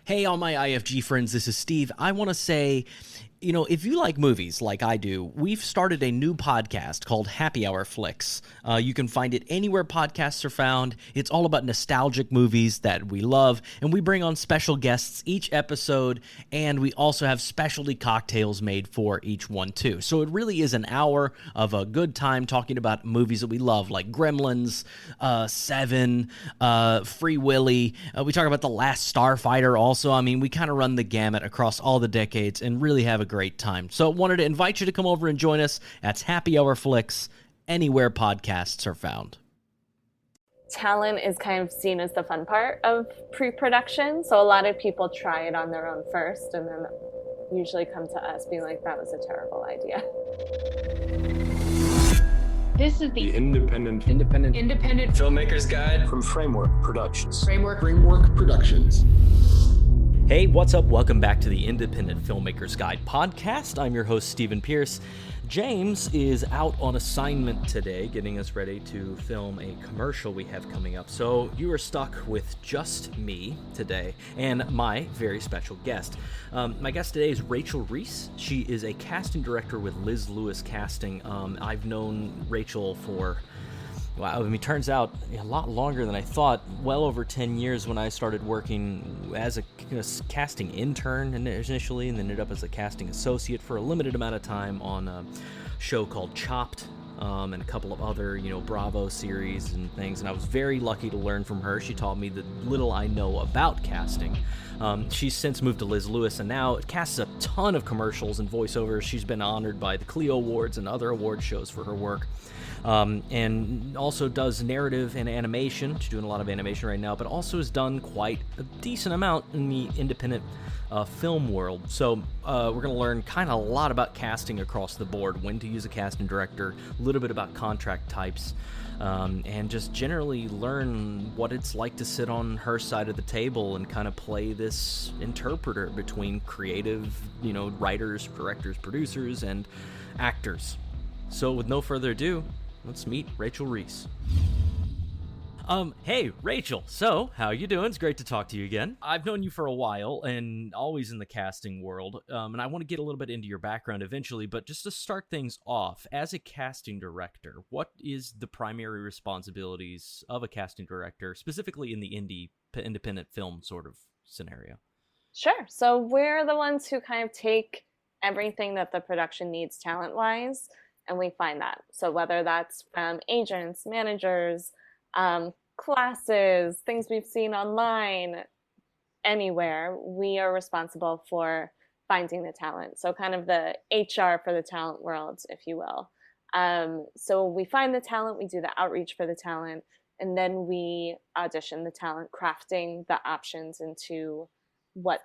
Hey, all my IFG friends, this is Steve. I want to say, if you like movies like I do, we've started a new podcast called Happy Hour Flicks. You can find it anywhere podcasts are found. It's all about nostalgic movies that we love, and we bring on special guests each episode, and we also have specialty cocktails made for each one, too. So it really is an hour of a good time talking about movies that we love, like Gremlins, Seven, Free Willy. We talk about The Last Starfighter also. I mean, we kind of run the gamut across all the decades and really have a great time. So wanted to invite you to come over and join us. That's Happy Hour Flicks, anywhere podcasts are found. Talent is kind of seen as the fun part of pre-production. So a lot of people try it on their own first and then usually come to us being like, that was a terrible idea. This is the Independent Filmmakers Guide from Framework Productions. Framework Productions. Hey, what's up? Welcome back to the Independent Filmmakers Guide podcast. I'm your host, Stephen Pierce. James is out on assignment today, getting us ready to film a commercial we have coming up. So you are stuck with just me today and my very special guest. My guest today is Rachel Reiss. She is a casting director with Liz Lewis Casting. I've known Rachel for... Wow, I mean, turns out a lot longer than I thought. Well over 10 years when I started working as a casting intern initially, and then ended up as a casting associate for a limited amount of time on a show called Chopped, and a couple of other, Bravo series and things. And I was very lucky to learn from her. She taught me the little I know about casting. She's since moved to Liz Lewis and now casts a ton of commercials and voiceovers. She's been honored by the Clio Awards and other award shows for her work. And also does narrative and animation. She's doing a lot of animation right now, but also has done quite a decent amount in the independent film world. So we're going to learn kind of a lot about casting across the board, when to use a casting director, a little bit about contract types, and just generally learn what it's like to sit on her side of the table and kind of play this interpreter between creative, writers, directors, producers, and actors. So with no further ado, let's meet Rachel Reiss. Hey, Rachel. So, how you doing? It's great to talk to you again. I've known you for a while and always in the casting world, and I want to get a little bit into your background eventually, but just to start things off, as a casting director, what is the primary responsibilities of a casting director, specifically in the independent film sort of scenario? Sure. So we're the ones who kind of take everything that the production needs talent-wise, and we find that. So whether that's from agents, managers, classes, things we've seen online, anywhere, we are responsible for finding the talent. So kind of the HR for the talent world, if you will. So we find the talent, we do the outreach for the talent, and then we audition the talent, crafting the options into what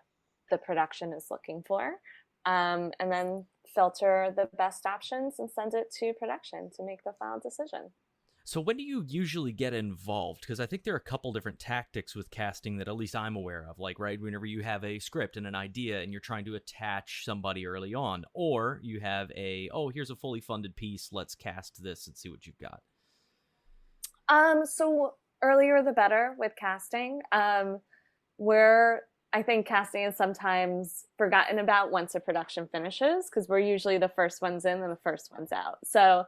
the production is looking for. And then filter the best options and send it to production to make the final decision. So when do you usually get involved? Because I think there are a couple different tactics with casting that at least I'm aware of. Like, right, whenever you have a script and an idea and you're trying to attach somebody early on, or you have here's a fully funded piece, let's cast this and see what you've got. So earlier the better with casting. I think casting is sometimes forgotten about once a production finishes because we're usually the first ones in and the first ones out. So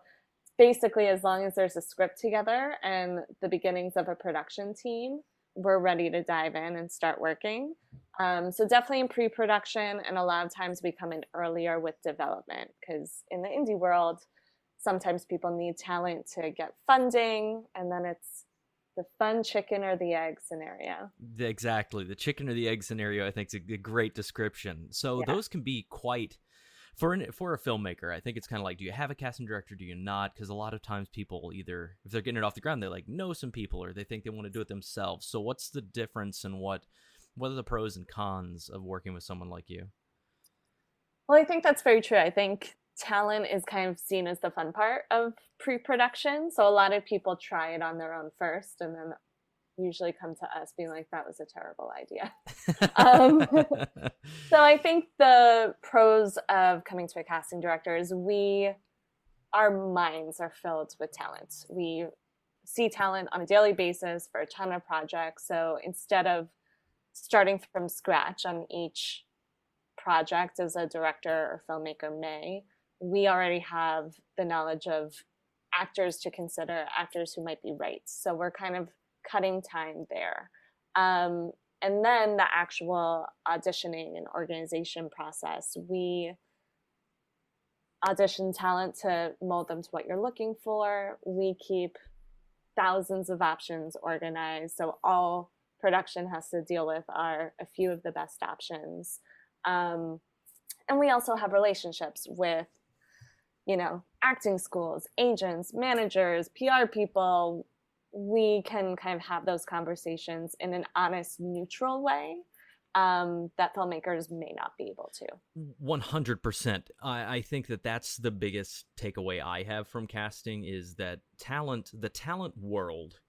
basically, as long as there's a script together and the beginnings of a production team, we're ready to dive in and start working. So definitely in pre-production, and a lot of times we come in earlier with development because in the indie world, sometimes people need talent to get funding, and then it's the fun chicken or the egg scenario. Exactly. The chicken or the egg scenario, I think, is a great description. So those can be quite, for a filmmaker, I think it's kind of like, do you have a casting director? Do you not? Because a lot of times people either, if they're getting it off the ground, they know some people, or they think they want to do it themselves. So what's the difference, and what are the pros and cons of working with someone like you? Well, I think that's very true. I think talent is kind of seen as the fun part of pre-production. So a lot of people try it on their own first and then usually come to us being like, that was a terrible idea. So I think the pros of coming to a casting director is our minds are filled with talent. We see talent on a daily basis for a ton of projects. So instead of starting from scratch on each project as a director or filmmaker may, we already have the knowledge of actors to consider, actors who might be right. So we're kind of cutting time there. And then the actual auditioning and organization process, we audition talent to mold them to what you're looking for. We keep thousands of options organized. So all production has to deal with are a few of the best options. And we also have relationships with, acting schools, agents, managers, PR people. We can kind of have those conversations in an honest, neutral way that filmmakers may not be able to. 100%. I think that's the biggest takeaway I have from casting is that the talent world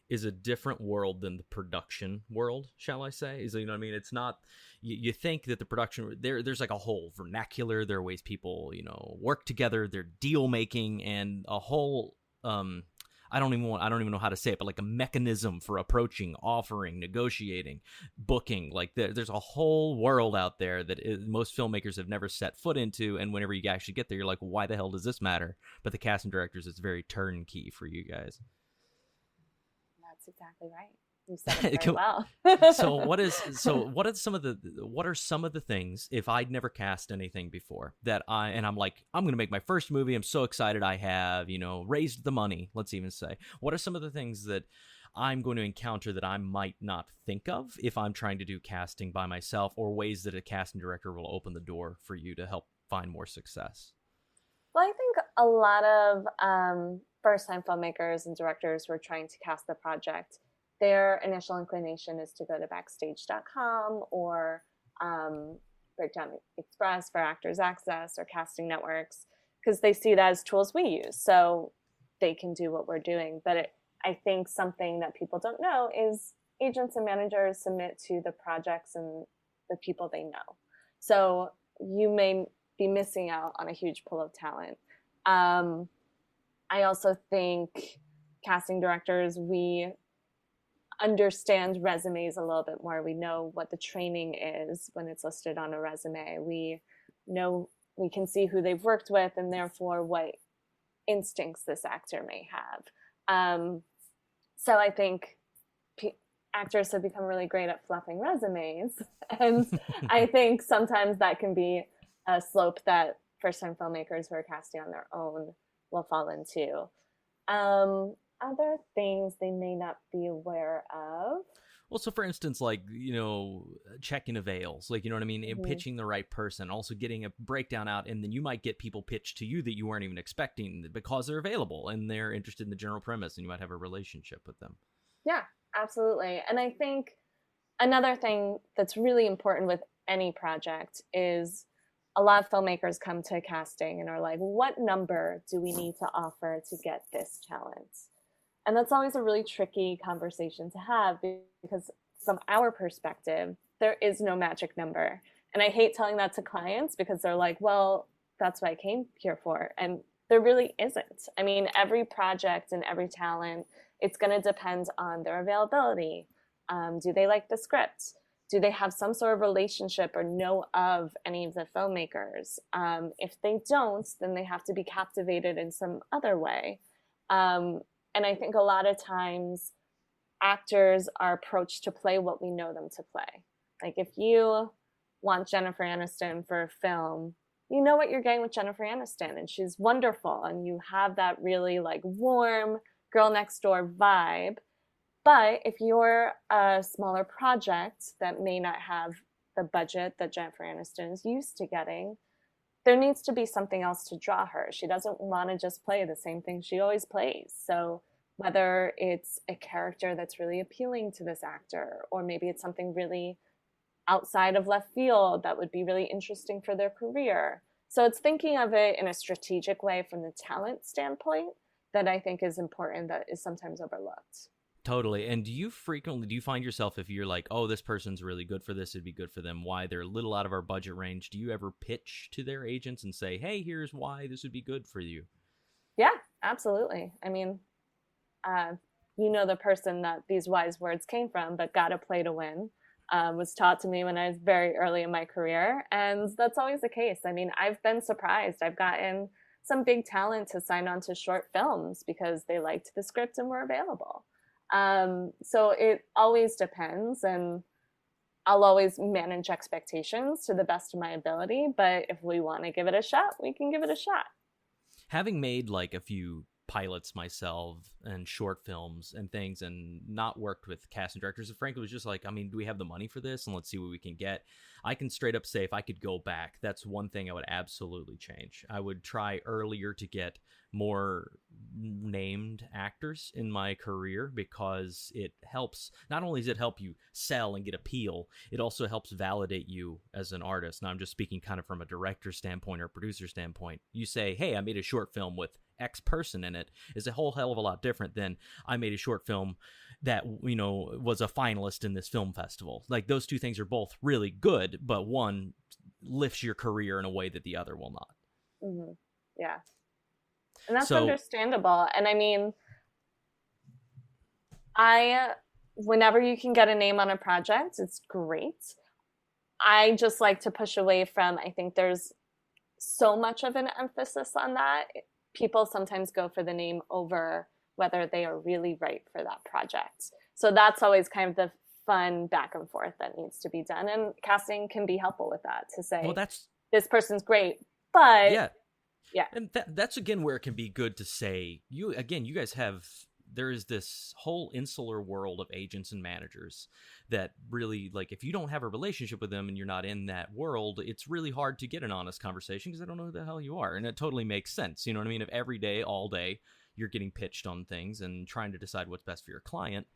is a different world than the production world, shall I say? You know what I mean? It's not, you think that the production, there's like a whole vernacular, there are ways people, work together, they're deal making, and a whole, I don't even know how to say it, but like a mechanism for approaching, offering, negotiating, booking. Like there's a whole world out there that most filmmakers have never set foot into. And whenever you actually get there, you're like, why the hell does this matter? But the casting directors, it's very turnkey for you guys. That's exactly right. You said it very well. So what are some of the things, if I'd never cast anything before, I'm like, I'm going to make my first movie, I'm so excited, I have, raised the money, let's even say. What are some of the things that I'm going to encounter that I might not think of if I'm trying to do casting by myself, or ways that a casting director will open the door for you to help find more success? Well, I think a lot of first-time filmmakers and directors who are trying to cast the project, their initial inclination is to go to backstage.com or Breakdown Express for Actors Access or casting networks, because they see that as tools we use, so they can do what we're doing. But I think something that people don't know is agents and managers submit to the projects and the people they know. So you may be missing out on a huge pool of talent. I also think casting directors, we understand resumes a little bit more. We know what the training is when it's listed on a resume. We know, we can see who they've worked with and therefore what instincts this actor may have. So I think actors have become really great at fluffing resumes. And I think sometimes that can be a slope that first-time filmmakers who are casting on their own will fall into. Other things they may not be aware of. Well, so for instance, like, checking avails, like, you know what I mean? And pitching the right person, also getting a breakdown out, and then you might get people pitched to you that you weren't even expecting because they're available and they're interested in the general premise, and you might have a relationship with them. Yeah, absolutely. And I think another thing that's really important with any project is a lot of filmmakers come to casting and are like, what number do we need to offer to get this talent? And that's always a really tricky conversation to have, because from our perspective, there is no magic number. And I hate telling that to clients because they're like, well, that's what I came here for. And there really isn't. I mean, every project and every talent, it's going to depend on their availability. Do they like the script? Do they have some sort of relationship or know of any of the filmmakers? If they don't, then they have to be captivated in some other way. And I think a lot of times actors are approached to play what we know them to play. Like if you want Jennifer Aniston for a film, you know what you're getting with Jennifer Aniston, and she's wonderful, and you have that really like warm girl next door vibe. But if you're a smaller project that may not have the budget that Jennifer Aniston is used to getting, there needs to be something else to draw her. She doesn't want to just play the same thing she always plays. So whether it's a character that's really appealing to this actor, or maybe it's something really outside of left field that would be really interesting for their career. So it's thinking of it in a strategic way from the talent standpoint that I think is important, that is sometimes overlooked. Totally. And do you find yourself, if you're like, oh, this person's really good for this, it'd be good for them, why they're a little out of our budget range, do you ever pitch to their agents and say, hey, here's why this would be good for you? Yeah, absolutely. I mean, the person that these wise words came from, but gotta play to win. was taught to me when I was very early in my career. And that's always the case. I mean, I've been surprised. I've gotten some big talent to sign on to short films because they liked the script and were available. So it always depends. And I'll always manage expectations to the best of my ability. But if we want to give it a shot, we can give it a shot. Having made like a few pilots myself and short films and things and not worked with casting directors, and frankly was just like, I mean, do we have the money for this, and let's see what we can get. I can straight up say if I could go back, that's one thing I would absolutely change. I would try earlier to get more named actors in my career, because it helps. Not only does it help you sell and get appeal, it also helps validate you as an artist. Now I'm just speaking kind of from a director standpoint or a producer standpoint. You say, hey, I made a short film with X person in it, is a whole hell of a lot different than I made a short film that, you know, was a finalist in this film festival. Like, those two things are both really good, but one lifts your career in a way that the other will not. Mm-hmm. Yeah. And that's understandable. And I mean, whenever you can get a name on a project, it's great. I just like to push away from, I think there's so much of an emphasis on that. People sometimes go for the name over whether they are really right for that project. So that's always kind of the fun back and forth that needs to be done. And casting can be helpful with that, to say, well, this person's great, but yeah. And that's again where it can be good to say, you guys have, there is this whole insular world of agents and managers that really, like, if you don't have a relationship with them and you're not in that world, it's really hard to get an honest conversation because they don't know who the hell you are. And it totally makes sense. You know what I mean? If every day, all day, you're getting pitched on things and trying to decide what's best for your client,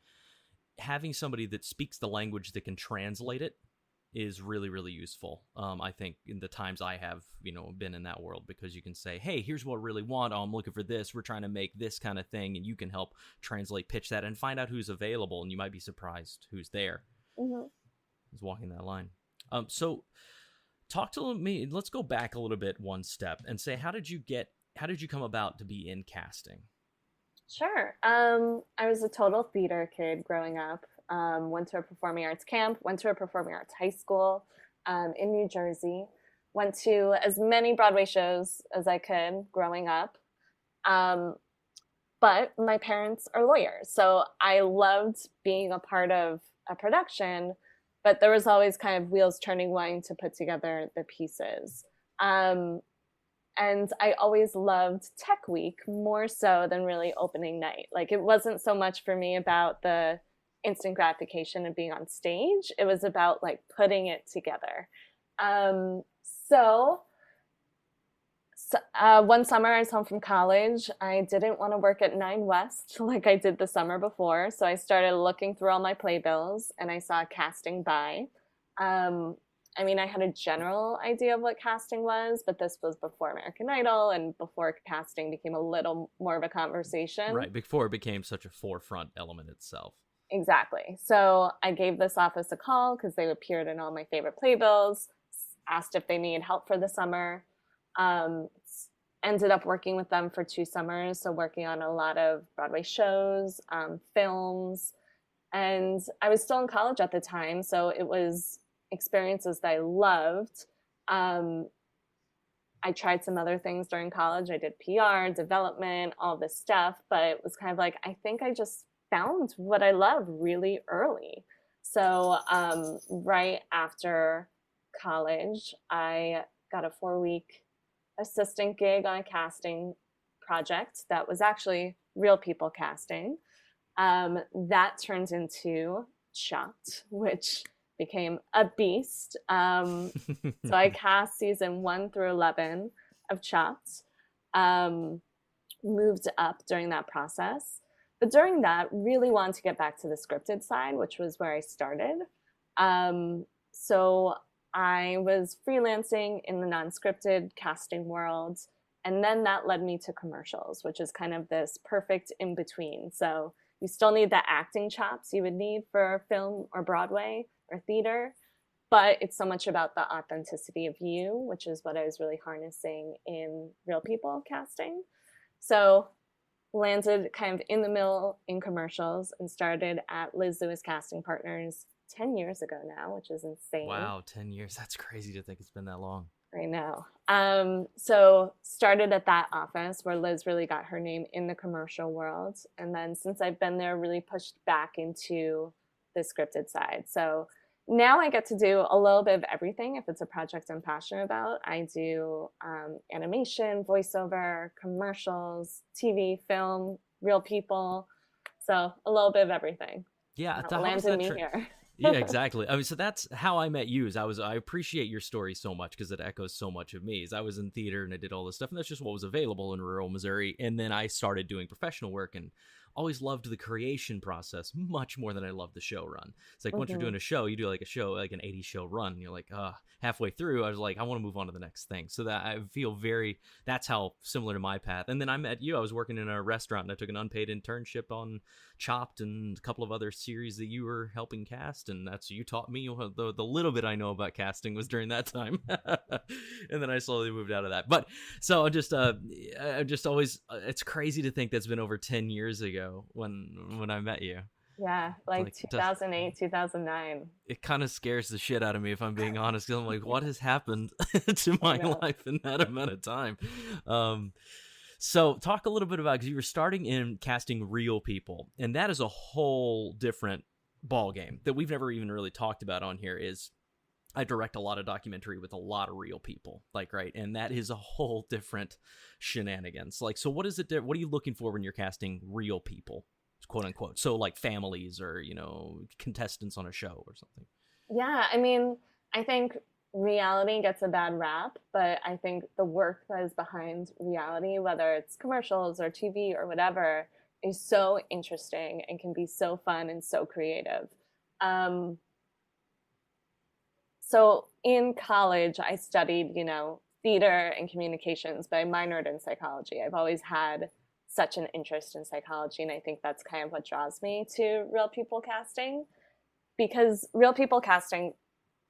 having somebody that speaks the language that can translate it is really, really useful. I think in the times I have, been in that world, because you can say, hey, here's what I really want. Oh, I'm looking for this. We're trying to make this kind of thing. And you can help translate, pitch that, and find out who's available. And you might be surprised who's there. Mm-hmm. Who's walking that line. So talk to me. Let's go back a little bit, one step, and say, how did you come about to be in casting? Sure. I was a total theater kid growing up. Went to a performing arts camp, went to a performing arts high school in New Jersey, went to as many Broadway shows as I could growing up. But my parents are lawyers, so I loved being a part of a production, but there was always kind of wheels turning, wanting to put together the pieces. And I always loved Tech Week more so than really opening night. Like, it wasn't so much for me about the instant gratification of being on stage. It was about like putting it together. So one summer I was home from college. I didn't want to work at 9 West like I did the summer before. So I started looking through all my playbills and I saw casting by. I mean, I had a general idea of what casting was, but this was before American Idol and before casting became a little more of a conversation. Right, before it became such a forefront element itself. Exactly. So I gave this office a call because they appeared in all my favorite playbills, asked if they needed help for the summer. Ended up working with them for 2 summers, so working on a lot of Broadway shows, films, and I was still in college at the time, so it was experiences that I loved. I tried some other things during college. I did PR, development, all this stuff, but it was kind of like, I think I just found what I love really early. So right after college, I got a 4-week assistant gig on a casting project that was actually real people casting. That turned into Chopped, which became a beast. So I cast season 1 through 11 of Chopped, moved up during that process. But during that, really wanted to get back to the scripted side, which was where I started. So I was freelancing in the non-scripted casting world. And then that led me to commercials, which is kind of this perfect in-between. So you still need the acting chops you would need for film or Broadway or theater, but it's so much about the authenticity of you, which is what I was really harnessing in real people casting. So landed kind of in the middle in commercials and started at Liz Lewis Casting Partners 10 years ago now, which is insane. Wow, 10 years. That's crazy to think it's been that long. I know. So started at that office where Liz really got her name in the commercial world. And then since I've been there, really pushed back into the scripted side. So now I get to do a little bit of everything. If it's a project I'm passionate about, I do animation, voiceover, commercials, TV, film, real people. So a little bit of everything. Yeah, Landed me here. Yeah, exactly. I mean, so that's how I met you. I appreciate your story so much because it echoes so much of me. I was in theater and I did all this stuff, and that's just what was available in rural Missouri. And then I started doing professional work and always loved the creation process much more than I loved the show run. It's like once you're doing a show, you do like a show, like an 80 show run. And you're like, halfway through, I was like, I want to move on to the next thing. So that I feel that's how similar to my path. And then I met you. I was working in a restaurant and I took an unpaid internship on Chopped and a couple of other series that you were helping cast. And you taught me the little bit I know about casting was during that time. And then I slowly moved out of that. But so I just always, it's crazy to think that's been over 10 years ago when I met you. Yeah, like 2008, 2009. It kind of scares the shit out of me, if I'm being honest, because I'm like, what has happened to my life in that amount of time? So talk a little bit about, because you were starting in casting real people, and that is a whole different ball game that we've never even really talked about on here. Is I direct a lot of documentary with a lot of real people, right? And that is a whole different shenanigans. So what is it? What are you looking for when you're casting real people, quote unquote? So like families or, contestants on a show or something. Yeah. I mean, I think reality gets a bad rap, but I think the work that is behind reality, whether it's commercials or TV or whatever, is so interesting and can be so fun and so creative. So in college, I studied, theater and communications, but I minored in psychology. I've always had such an interest in psychology, and I think that's kind of what draws me to real people casting. Because real people casting,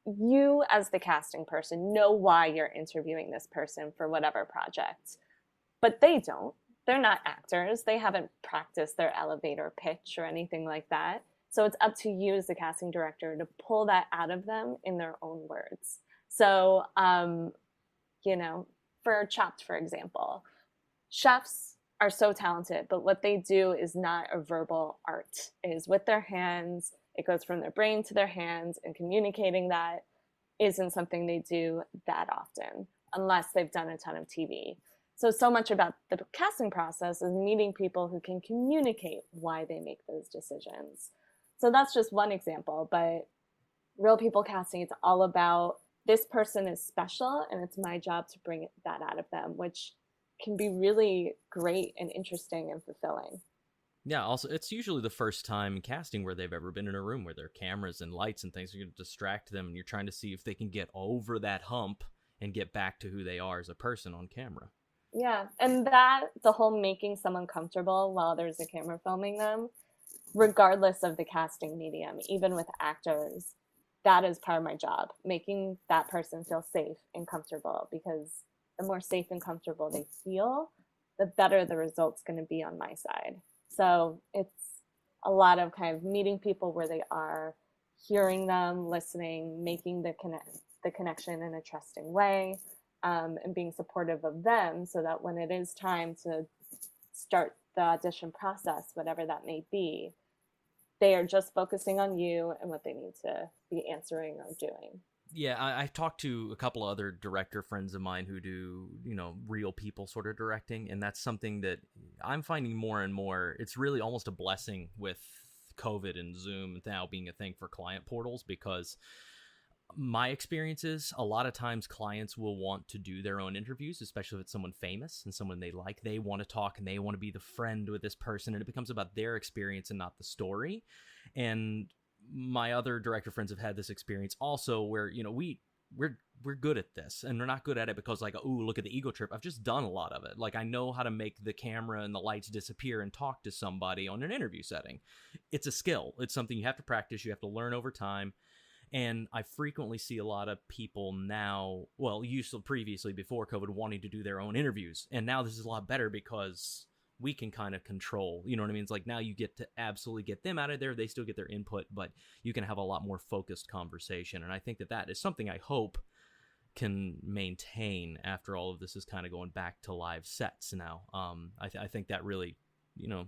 you as the casting person know why you're interviewing this person for whatever project, but they don't. They're not actors. They haven't practiced their elevator pitch or anything like that. So it's up to you as the casting director to pull that out of them in their own words. So, for Chopped, for example, chefs are so talented, but what they do is not a verbal art. It is with their hands. It goes from their brain to their hands, and communicating that isn't something they do that often unless they've done a ton of TV. So much about the casting process is meeting people who can communicate why they make those decisions. So that's just one example, but real people casting, it's all about this person is special and it's my job to bring that out of them, which can be really great and interesting and fulfilling. Yeah, also, it's usually the first time casting where they've ever been in a room where there are cameras and lights and things are going to distract them, and you're trying to see if they can get over that hump and get back to who they are as a person on camera. Yeah, and the whole making someone comfortable while there's a camera filming them, regardless of the casting medium, even with actors, that is part of my job, making that person feel safe and comfortable, because the more safe and comfortable they feel, the better the result's going to be on my side. So it's a lot of kind of meeting people where they are, hearing them, listening, making the connection in a trusting way, and being supportive of them so that when it is time to start the audition process, whatever that may be, they are just focusing on you and what they need to be answering or doing. Yeah, I've talked to a couple of other director friends of mine who do, real people sort of directing, and that's something that I'm finding more and more. It's really almost a blessing with COVID and Zoom now being a thing for client portals, because my experience is a lot of times clients will want to do their own interviews, especially if it's someone famous and someone they like. They want to talk and they want to be the friend with this person, and it becomes about their experience and not the story. And my other director friends have had this experience also where, we're good at this, and we're not good at it because look at the ego trip. I've just done a lot of it. I know how to make the camera and the lights disappear and talk to somebody on an interview setting. It's a skill. It's something you have to practice. You have to learn over time. And I frequently see a lot of people now, used to previously before COVID, wanting to do their own interviews. And now this is a lot better because we can kind of control. You know what I mean? It's like now you get to absolutely get them out of there. They still get their input, but you can have a lot more focused conversation. And I think that that is something I hope can maintain after all of this is kind of going back to live sets now. I think that really,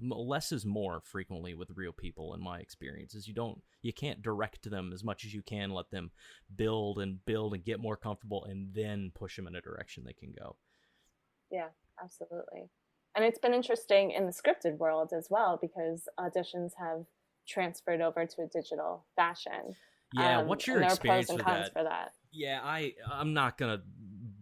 less is more frequently with real people in my experience. Is you can't direct them as much as you can let them build and get more comfortable and then push them in a direction they can go. Yeah, absolutely. And it's been interesting in the scripted world as well, because auditions have transferred over to a digital fashion. Yeah, what's your experience with that? Yeah, I'm not gonna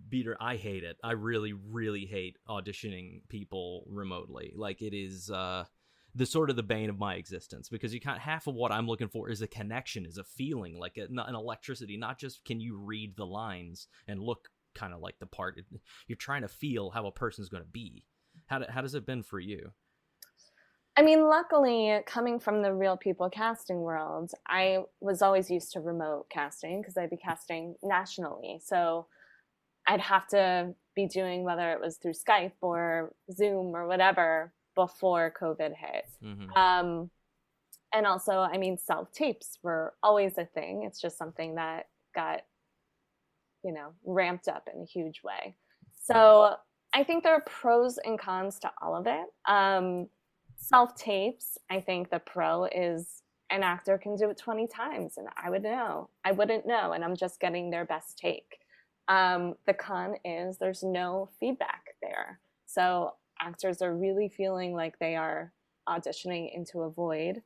beat her. I hate it. I really, really hate auditioning people remotely. Like, it is the sort of the bane of my existence, because you can't. Half of what I'm looking for is a connection, is a feeling, like an electricity. Not just can you read the lines and look kind of like the part. You're trying to feel how a person's going to be. How does it been for you? I mean, luckily, coming from the real people casting world, I was always used to remote casting because I'd be casting nationally. So I'd have to be doing, whether it was through Skype or Zoom or whatever, before COVID hit. Mm-hmm. And also, I mean, self-tapes were always a thing. It's just something that got, ramped up in a huge way. So I think there are pros and cons to all of it. Self-tapes, I think the pro is an actor can do it 20 times and I wouldn't know, and I'm just getting their best take. The con is there's no feedback there. So actors are really feeling like they are auditioning into a void.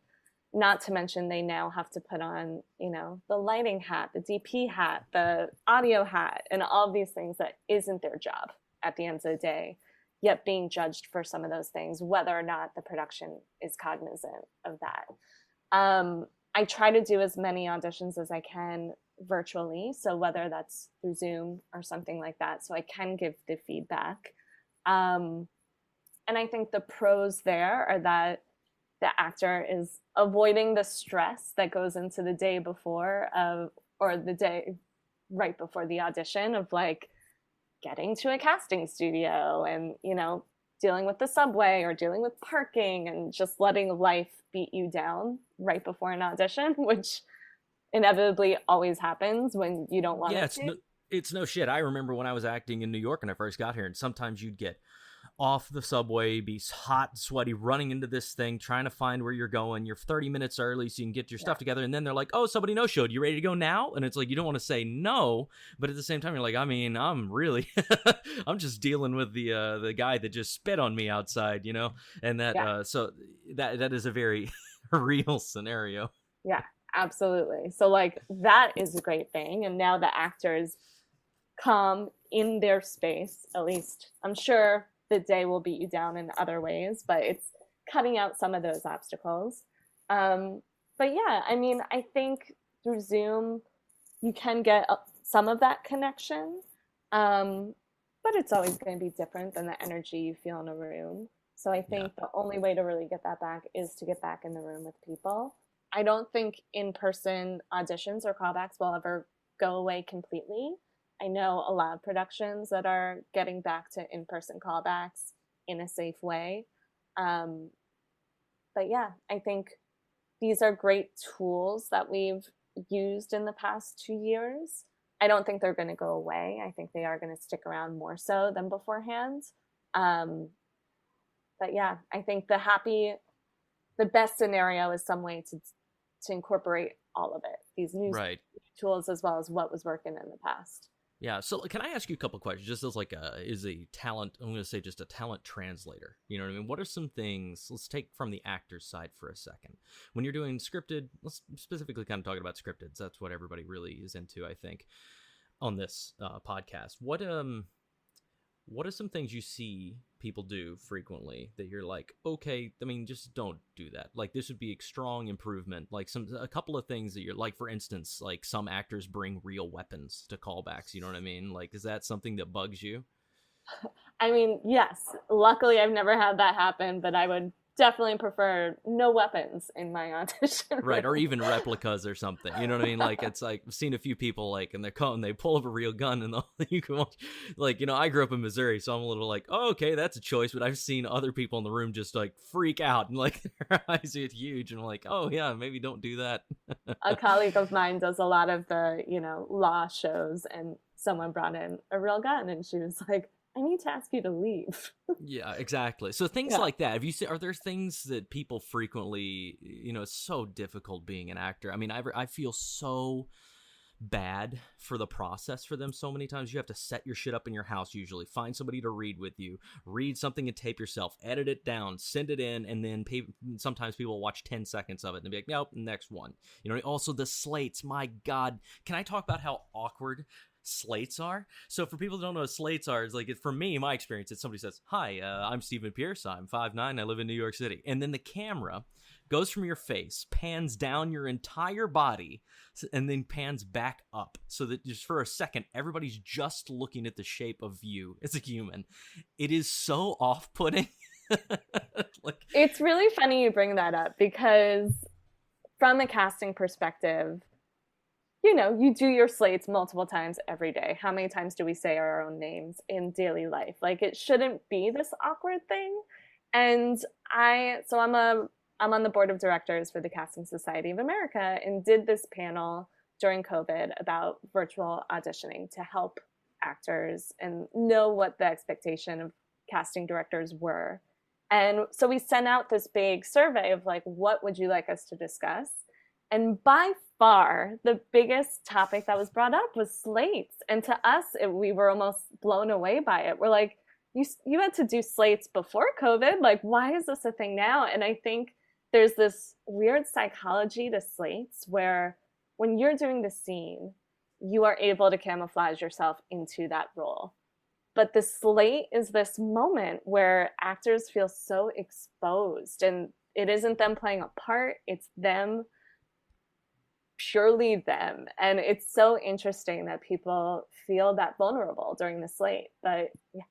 Not to mention they now have to put on, the lighting hat, the DP hat, the audio hat, and all of these things that isn't their job at the end of the day, yet being judged for some of those things, whether or not the production is cognizant of that. I try to do as many auditions as I can virtually, so whether that's through Zoom or something like that, so I can give the feedback. And I think the pros there are that the actor is avoiding the stress that goes into the day before or the day right before the audition of like getting to a casting studio and, dealing with the subway or dealing with parking and just letting life beat you down right before an audition, which inevitably always happens when you don't want it to. It's no shit. I remember when I was acting in New York when I first got here, and sometimes you'd get off the subway, be hot and sweaty, running into this thing, trying to find where you're going. You're 30 minutes early so you can get your stuff together, and then they're like, oh, somebody no-showed. You ready to go now? And it's like, you don't want to say no, but at the same time, you're like, I mean, I'm really, I'm just dealing with the guy that just spit on me outside, And that, so that is a very real scenario. Yeah, absolutely. So like, that is a great thing. And now the actors come in their space, at least I'm sure the day will beat you down in other ways, but it's cutting out some of those obstacles. But yeah, I mean, I think through Zoom, you can get some of that connection, but it's always going to be different than the energy you feel in a room. So I think the only way to really get that back is to get back in the room with people. I don't think in-person auditions or callbacks will ever go away completely. I know a lot of productions that are getting back to in-person callbacks in a safe way. But yeah, I think these are great tools that we've used in the past 2 years. I don't think they're going to go away. I think they are going to stick around more so than beforehand. But yeah, I think the best scenario is some way to incorporate all of it, these new tools, as well as what was working in the past. Yeah, so can I ask you a couple questions, just as like is a talent, I'm going to say just a talent translator, you know what I mean? What are some things, let's take from the actor's side for a second. When you're doing scripted, let's specifically kind of talking about scripted, so that's what everybody really is into, I think, on this podcast. What are some things you see people do frequently that you're like, okay, I mean, just don't do that. Like, this would be a strong improvement. Like a couple of things that you're like, for instance, like some actors bring real weapons to callbacks. You know what I mean? Like, is that something that bugs you? I mean, yes. Luckily, I've never had that happen, but I would definitely prefer no weapons in my audition. Right, or even replicas or something. You know what I mean? Like, it's like, I've seen a few people, like, and they pull up a real gun, and you can watch, like, I grew up in Missouri, so I'm a little like, oh, okay, that's a choice, but I've seen other people in the room just, like, freak out, and, like, their eyes get huge, and I'm like, oh, yeah, maybe don't do that. A colleague of mine does a lot of the, law shows, and someone brought in a real gun, and she was like, I need to ask you to leave. Yeah, exactly. So things like that. Are there things that people frequently, it's so difficult being an actor. I mean, I feel so bad for the process for them so many times. You have to set your shit up in your house, usually find somebody to read with you, read something and tape yourself, edit it down, send it in, and then sometimes people watch 10 seconds of it and be like, nope, next one. Also the slates, my God. Can I talk about how awkward slates are? So for people that don't know what slates are, it's like, for me, my experience, it's somebody says, hi, I'm Stephen Pierce, I'm 5'9", I live in New York City, and then the camera goes from your face, pans down your entire body, and then pans back up, so that just for a second everybody's just looking at the shape of you as a human. It is so off-putting. Like, it's really funny you bring that up, because from a casting perspective, you do your slates multiple times every day. How many times do we say our own names in daily life? Like, it shouldn't be this awkward thing. And I'm on the board of directors for the Casting Society of America, and did this panel during COVID about virtual auditioning to help actors and know what the expectation of casting directors were. And so we sent out this big survey of like, what would you like us to discuss? And by far, the biggest topic that was brought up was slates. And to us, we were almost blown away by it. We're like, you had to do slates before COVID. Like, why is this a thing now? And I think there's this weird psychology to slates where when you're doing the scene, you are able to camouflage yourself into that role. But the slate is this moment where actors feel so exposed, and it isn't them playing a part, it's them, purely them. And it's so interesting that people feel that vulnerable during the slate. But yeah.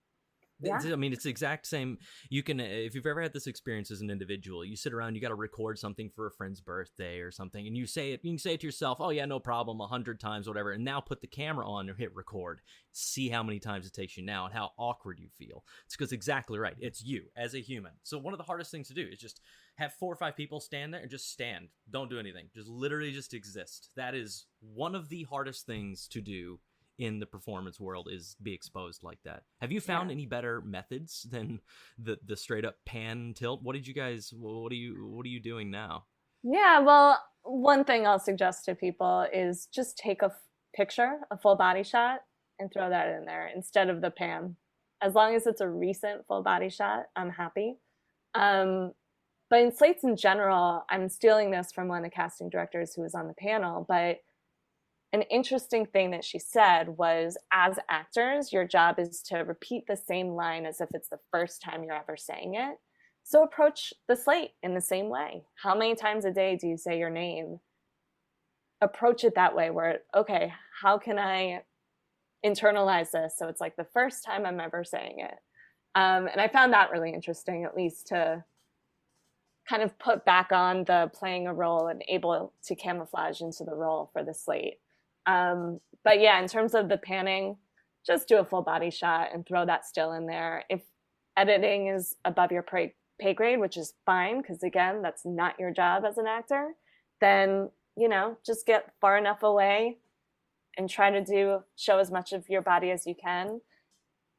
I mean, it's the exact same. You can, if you've ever had this experience as an individual, you sit around, you got to record something for a friend's birthday or something, and you can say it to yourself, oh yeah, no problem, 100 times, whatever, and now put the camera on and hit record. See how many times it takes you now and how awkward you feel. It's because exactly right. It's you as a human. So one of the hardest things to do is just have 4 or 5 people stand there and just stand. Don't do anything. Just literally just exist. That is one of the hardest things to do in the performance world, is be exposed like that. Have you found any better methods than the straight up pan tilt? What are you doing now? Yeah, well, one thing I'll suggest to people is just take a picture, a full body shot, and throw that in there instead of the pan. As long as it's a recent full body shot, I'm happy. But in slates in general, I'm stealing this from one of the casting directors who was on the panel, but an interesting thing that she said was, as actors, your job is to repeat the same line as if it's the first time you're ever saying it. So approach the slate in the same way. How many times a day do you say your name? Approach it that way, where, okay, how can I internalize this so it's like the first time I'm ever saying it? And I found that really interesting, at least to kind of put back on the playing a role and able to camouflage into the role for the slate. But yeah, in terms of the panning, just do a full body shot and throw that still in there. If editing is above your pay grade, which is fine, because again, that's not your job as an actor, then, just get far enough away and try to show as much of your body as you can.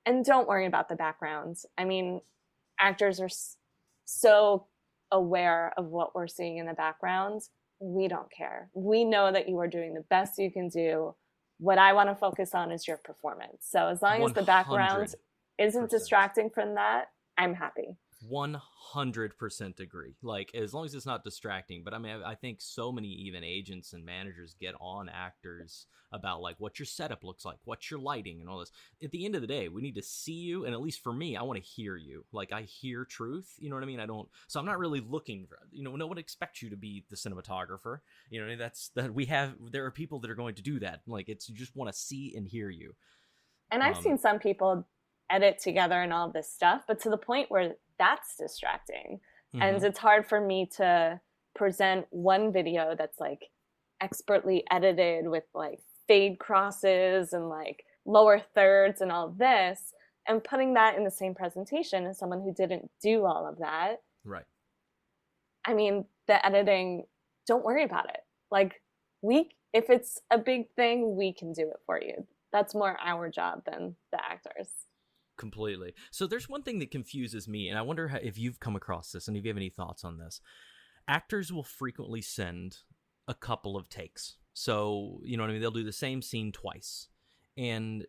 And don't worry about the backgrounds. I mean, actors are so aware of what we're seeing in the background. We don't care. We know that you are doing the best you can do. What I want to focus on is your performance. So as long as the background isn't distracting from that, I'm happy. 100% agree. Like, as long as it's not distracting. But I mean, I think so many even agents and managers get on actors about like what your setup looks like, what's your lighting and all this. At the end of the day, we need to see you. And at least for me, I want to hear you. Like, I hear truth. You know what I mean? So I'm not really looking for, no one expects you to be the cinematographer. There are people that are going to do that. Like, you just want to see and hear you. And I've seen some people edit together and all this stuff, but to the point where that's distracting. And it's hard for me to present one video that's like expertly edited with like fade crosses and like lower thirds and all this, and putting that in the same presentation as someone who didn't do all of that. Right. I mean, the editing, don't worry about it. Like, if it's a big thing, we can do it for you. That's more our job than the actors. Completely. So there's one thing that confuses me, and I wonder if you've come across this and if you have any thoughts on this. Actors will frequently send a couple of takes. So, you know what I mean? They'll do the same scene twice. And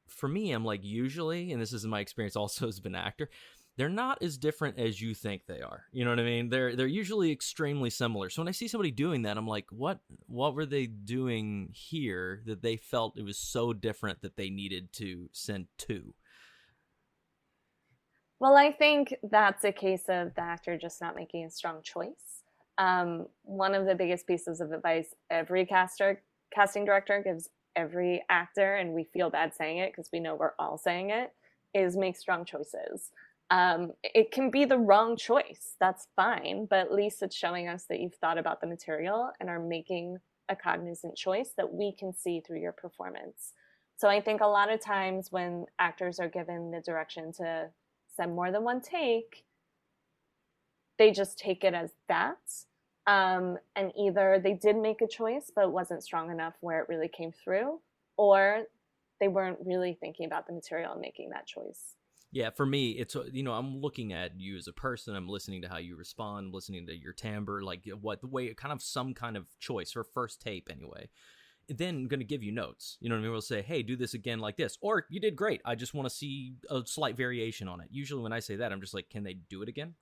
for me, I'm like, usually, and this is my experience also as an actor, they're not as different as you think they are. You know what I mean? They're usually extremely similar. So when I see somebody doing that, I'm like, what were they doing here that they felt it was so different that they needed to send two? Well, I think that's a case of the actor just not making a strong choice. One of the biggest pieces of advice every casting director gives every actor, and we feel bad saying it because we know we're all saying it, is make strong choices. It can be the wrong choice. That's fine. But at least it's showing us that you've thought about the material and are making a cognizant choice that we can see through your performance. So I think a lot of times when actors are given the direction to send more than one take, they just take it as that. And either they did make a choice, but it wasn't strong enough where it really came through, or they weren't really thinking about the material and making that choice. Yeah, for me, it's, I'm looking at you as a person. I'm listening to how you respond, listening to your timbre, like the way, kind of some kind of choice for first tape anyway. Then I'm going to give you notes. You know what I mean? We'll say, hey, do this again like this. Or you did great. I just want to see a slight variation on it. Usually when I say that, I'm just like, can they do it again?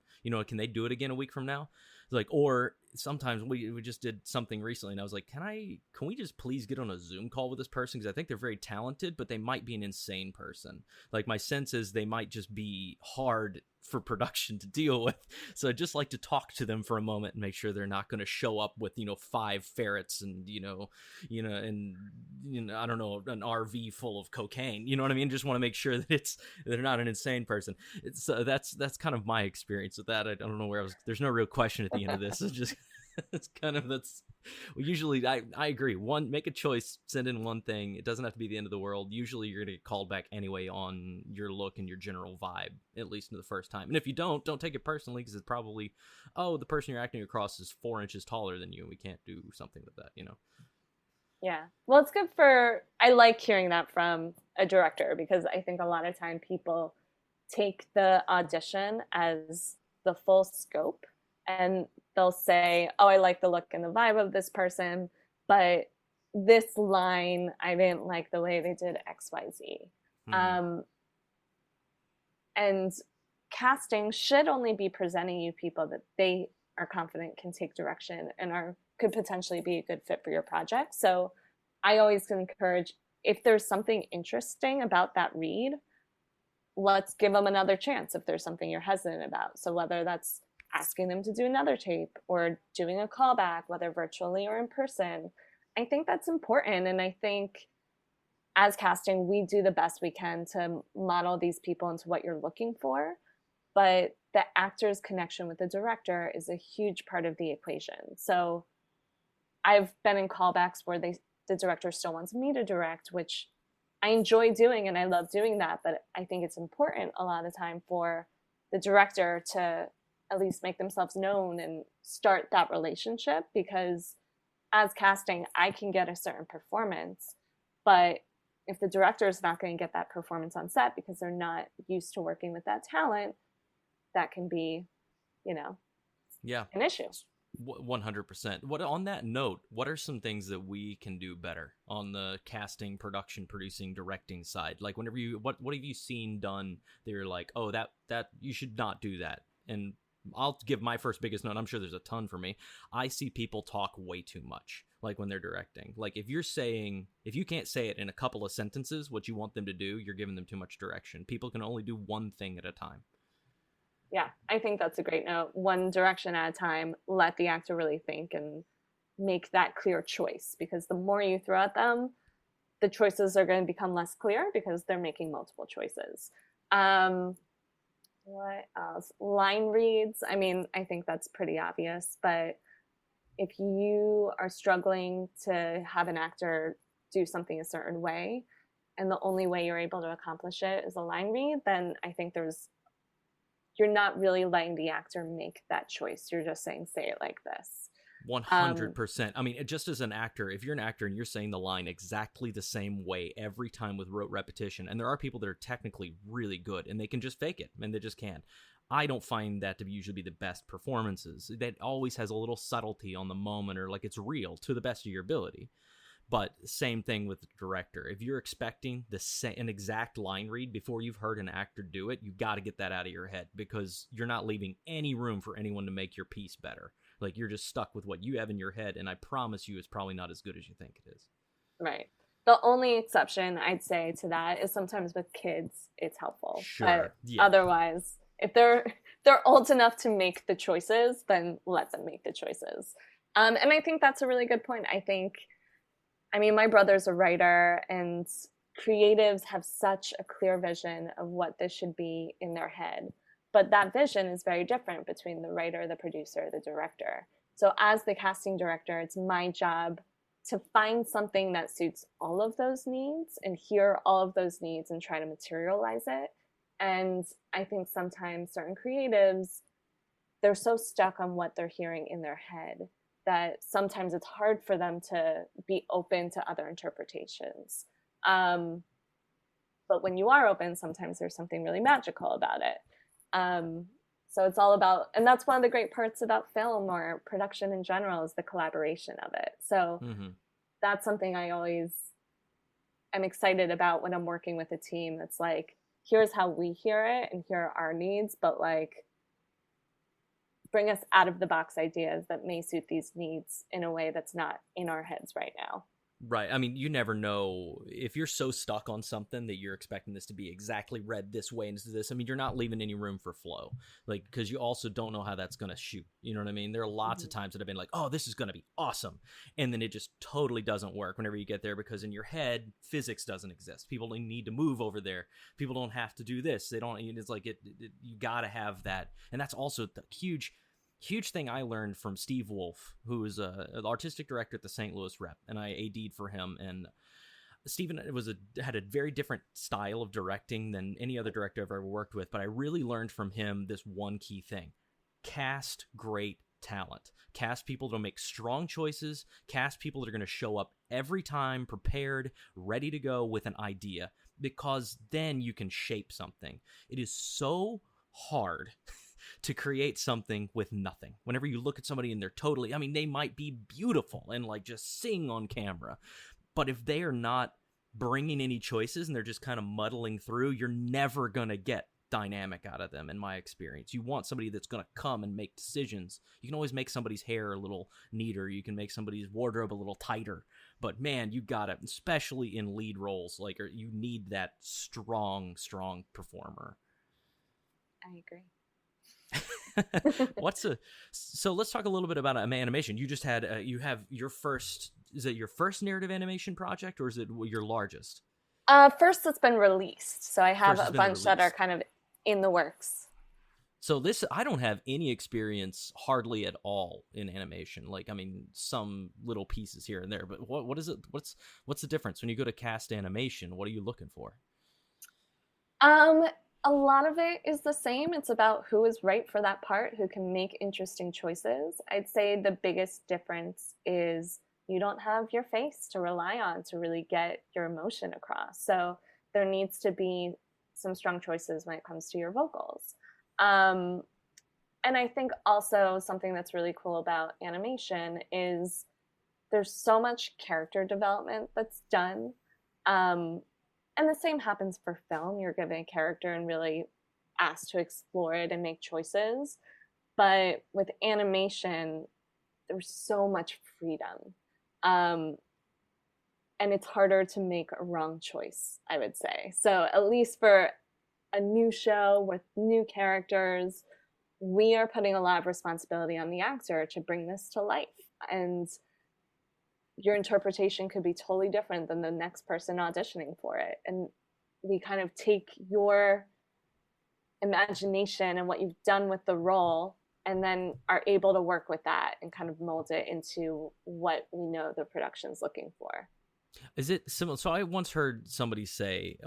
Can they do it again a week from now? Like, or sometimes we just did something recently and I was like, can we just please get on a Zoom call with this person? Because I think they're very talented, but they might be an insane person. Like, my sense is they might just be hard for production to deal with. So I'd just like to talk to them for a moment and make sure they're not going to show up with, 5 ferrets and, I don't know, an RV full of cocaine. You know what I mean? Just want to make sure that they're not an insane person. That's kind of my experience with that. I don't know there's no real question at the end of this. It's just, usually I agree. Make a choice, send in one thing. It doesn't have to be the end of the world. Usually you're going to get called back anyway on your look and your general vibe, at least in the first time. And if you don't take it personally, because it's probably, the person you're acting across is 4 inches taller than you. We can't do something with that, Yeah. Well, it's good I like hearing that from a director, because I think a lot of time people take the audition as the full scope, and they'll say, oh, I like the look and the vibe of this person, but this line, I didn't like the way they did XYZ. Mm-hmm. And casting should only be presenting you people that they are confident can take direction and could potentially be a good fit for your project. So I always encourage, if there's something interesting about that read, let's give them another chance if there's something you're hesitant about. So whether that's asking them to do another tape or doing a callback, whether virtually or in person, I think that's important. And I think as casting, we do the best we can to model these people into what you're looking for. But the actor's connection with the director is a huge part of the equation. So I've been in callbacks where the director still wants me to direct, which I enjoy doing and I love doing that. But I think it's important a lot of time for the director to at least make themselves known and start that relationship, because as casting, I can get a certain performance, but if the director is not going to get that performance on set because they're not used to working with that talent, that can be, an issue. 100%. On that note, what are some things that we can do better on the casting, production, producing, directing side? Like, whenever what have you seen done that you're like, oh, that you should not do that? And I'll give my first biggest note. I'm sure there's a ton for me. I see people talk way too much, like when they're directing. Like, if you can't say it in a couple of sentences, what you want them to do, you're giving them too much direction. People can only do one thing at a time. Yeah, I think that's a great note. One direction at a time. Let the actor really think and make that clear choice, because the more you throw at them, the choices are going to become less clear because they're making multiple choices. What else? Line reads. I mean, I think that's pretty obvious, but if you are struggling to have an actor do something a certain way, and the only way you're able to accomplish it is a line read, then I think you're not really letting the actor make that choice. You're just saying, say it like this. 100%. I mean, just as an actor, if you're an actor and you're saying the line exactly the same way every time with rote repetition, and there are people that are technically really good and they can just fake it, and they just can. I don't find that to usually be the best performances. That always has a little subtlety on the moment, or like it's real to the best of your ability. But same thing with the director. If you're expecting an exact line read before you've heard an actor do it, you got to get that out of your head, because you're not leaving any room for anyone to make your piece better. Like, you're just stuck with what you have in your head, and I promise you it's probably not as good as you think it is. Right. The only exception I'd say to that is sometimes with kids, it's helpful. Sure. But yeah. Otherwise, if they're old enough to make the choices, then let them make the choices. And I think that's a really good point. I mean, my brother's a writer, and creatives have such a clear vision of what this should be in their head. But that vision is very different between the writer, the producer, the director. So as the casting director, it's my job to find something that suits all of those needs and hear all of those needs and try to materialize it. And I think sometimes certain creatives, they're so stuck on what they're hearing in their head that sometimes it's hard for them to be open to other interpretations. But when you are open, sometimes there's something really magical about it. So it's all about, and that's one of the great parts about film or production in general, is the collaboration of it. So that's something I always am excited about when I'm working with a team. That's like, here's how we hear it and here are our needs, but like, bring us out of the box ideas that may suit these needs in a way that's not in our heads right now. Right. I mean, you never know if you're so stuck on something that you're expecting this to be exactly read this way and this. I mean, you're not leaving any room for flow, like, because you also don't know how that's going to shoot. You know what I mean? There are lots of times that I've been like, oh, this is going to be awesome. And then it just totally doesn't work whenever you get there, because in your head, physics doesn't exist. People don't need to move over there. People don't have to do this. They don't. It's like you got to have that. And that's also the huge thing I learned from Steve Wolf, who is an artistic director at the St. Louis Rep, and I AD'd for him. And Steven had a very different style of directing than any other director I've ever worked with, but I really learned from him this one key thing: cast great talent. Cast people that'll make strong choices. Cast people that are going to show up every time prepared, ready to go with an idea, because then you can shape something. It is so hard to create something with nothing. Whenever you look at somebody and they're totally, I mean, they might be beautiful and like just sing on camera, but if they are not bringing any choices and they're just kind of muddling through, you're never going to get dynamic out of them, in my experience. You want somebody that's going to come and make decisions. You can always make somebody's hair a little neater. You can make somebody's wardrobe a little tighter. But man, you got it, especially in lead roles. Like, you need that strong performer. I agree. So let's talk a little bit about animation. You just had you have your first, is it your first narrative animation project, or is it your largest? First that's been released. So I have a bunch that are kind of in the works. So this, I don't have any experience hardly at all in animation. Like, I mean, some little pieces here and there, but what is it? What's the difference when you go to cast animation? What are you looking for? A lot of it is the same. It's about who is right for that part, who can make interesting choices. I'd say the biggest difference is you don't have your face to rely on to really get your emotion across. So there needs to be some strong choices when it comes to your vocals. And I think also something that's really cool about animation is there's so much character development that's done. And the same happens for film. You're given a character and really asked to explore it and make choices. But with animation, there's so much freedom. And it's harder to make a wrong choice, I would say. So at least for a new show with new characters, we are putting a lot of responsibility on the actor to bring this to life. And your interpretation could be totally different than the next person auditioning for it. And we kind of take your imagination and what you've done with the role, and then are able to work with that and kind of mold it into what we know the production's looking for. Is it similar? So I once heard somebody say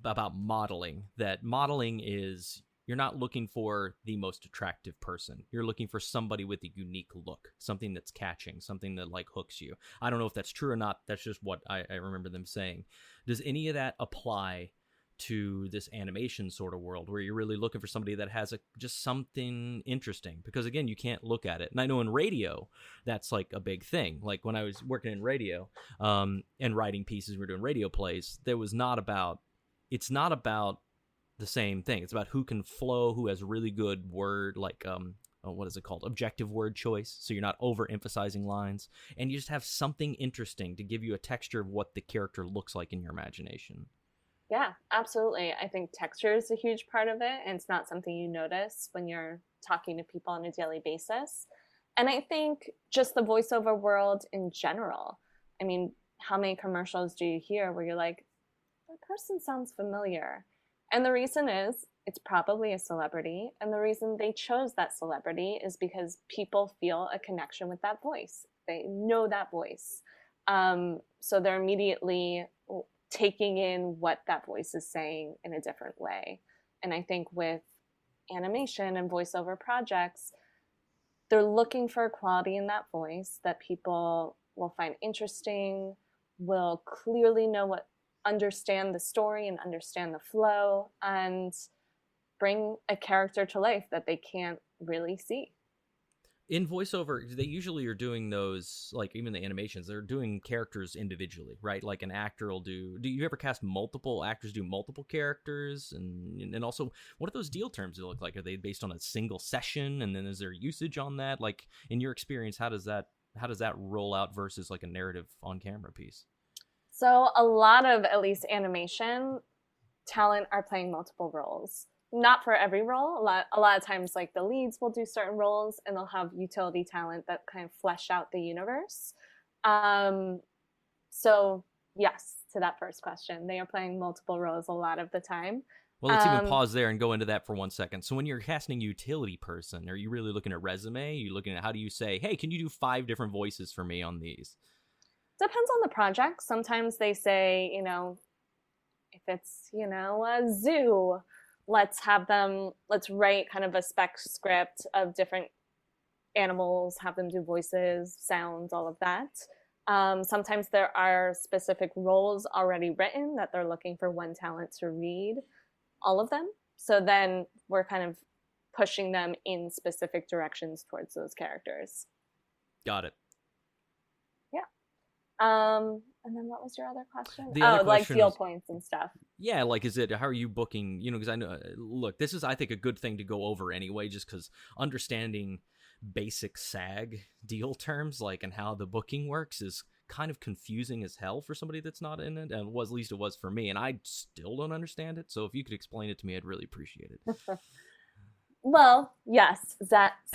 about modeling that modeling is, you're not looking for the most attractive person. You're looking for somebody with a unique look, something that's catching, something that like hooks you. I don't know if that's true or not. That's just what I remember them saying. Does any of that apply to this animation sort of world where you're really looking for somebody that has just something interesting? Because again, you can't look at it. And I know in radio, that's like a big thing. Like when I was working in radio and writing pieces, we were doing radio plays, it's not about the same thing. It's about who can flow, who has really good word, like what is it called? Objective word choice. So you're not overemphasizing lines, and you just have something interesting to give you a texture of what the character looks like in your imagination. Yeah, absolutely. I think texture is a huge part of it, and it's not something you notice when you're talking to people on a daily basis. And I think just the voiceover world in general. I mean, how many commercials do you hear where you're like, that person sounds familiar? And the reason is it's probably a celebrity. And the reason they chose that celebrity is because people feel a connection with that voice. They know that voice. So they're immediately taking in what that voice is saying in a different way. And I think with animation and voiceover projects, they're looking for a quality in that voice that people will find interesting, will clearly understand the story and understand the flow, and bring a character to life that they can't really see. In voiceover, they usually are doing those, like even the animations, they're doing characters individually, right? Like an actor will do you ever cast multiple actors do multiple characters? And also, what do those deal terms look like? Are they based on a single session, and then is there usage on that? Like in your experience, how does that roll out versus like a narrative on camera piece? So a lot of, at least animation, talent are playing multiple roles. Not for every role. A lot of times, like the leads will do certain roles, and they'll have utility talent that kind of flesh out the universe. So yes, to that first question, they are playing multiple roles a lot of the time. Well, let's even pause there and go into that for 1 second. So when you're casting a utility person, are you really looking at resume? Are you looking at how do you say, hey, can you do 5 different voices for me on these? Depends on the project. Sometimes they say, if it's, a zoo, let's write kind of a spec script of different animals, have them do voices, sounds, all of that. Sometimes there are specific roles already written that they're looking for one talent to read all of them. So then we're kind of pushing them in specific directions towards those characters. Got it. And then what was your other question? The other like question deal was, points and stuff. Yeah, like how are you booking, because I know, look, this is, I think, a good thing to go over anyway, just because understanding basic SAG deal terms, like, and how the booking works is kind of confusing as hell for somebody that's not in it, and at least it was for me, and I still don't understand it, so if you could explain it to me, I'd really appreciate it. Well, yes,